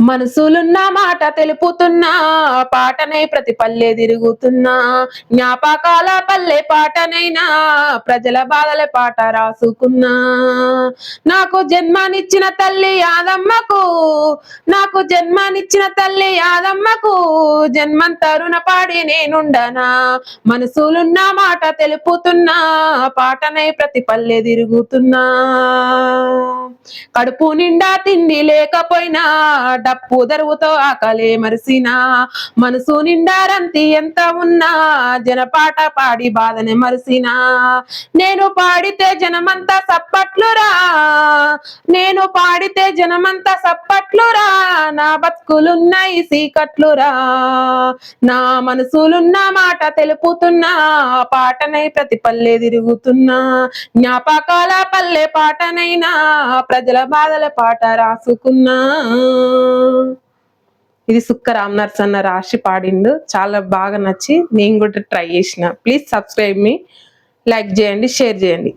మనసులున్న మాట తెలుపుతున్నా పాటనై ప్రతి పల్లె తిరుగుతున్నా జ్ఞాపకాల పల్లె పాటనైనా ప్రజల బాధల పాట రాసుకున్నా నాకు జన్మనిచ్చిన తల్లి యాదమ్మకు నాకు జన్మనిచ్చిన తల్లి యాదమ్మకు జన్మంత రుణపాడి నేనుండనా మనసులున్న మాట తెలుపుతున్నా పాటనై ప్రతి పల్లె తిరుగుతున్నా కడుపు నిండా తిండి లేకపోయినా డప్పు దరువుతో ఆకలే మరిసినా మనసు నిండా రంతి ఎంత ఉన్నా జనపాట పాడి బాధనే మరిసినా నేను పాడితే జనమంతా సప్పట్లురా నేను పాడితే జనమంతా సప్పట్లురా నా బతుకులున్నాయి సీకట్లురా నా మనసులున్న మాట తెలుపుతున్నా పాటనై ప్రతి పల్లె తిరుగుతున్నా జ్ఞాపకాల పల్లె పాటనైనా ప్రజల బాధల పాట రాసుకున్నా. ఇది సుక్క రామ్ నరసన్న రాసి పాడిండు. చాలా బాగా నచ్చి నేను కూడా ట్రై చేసిన. ప్లీజ్ సబ్స్క్రైబ్ మీ, లైక్ చేయండి, షేర్ చేయండి.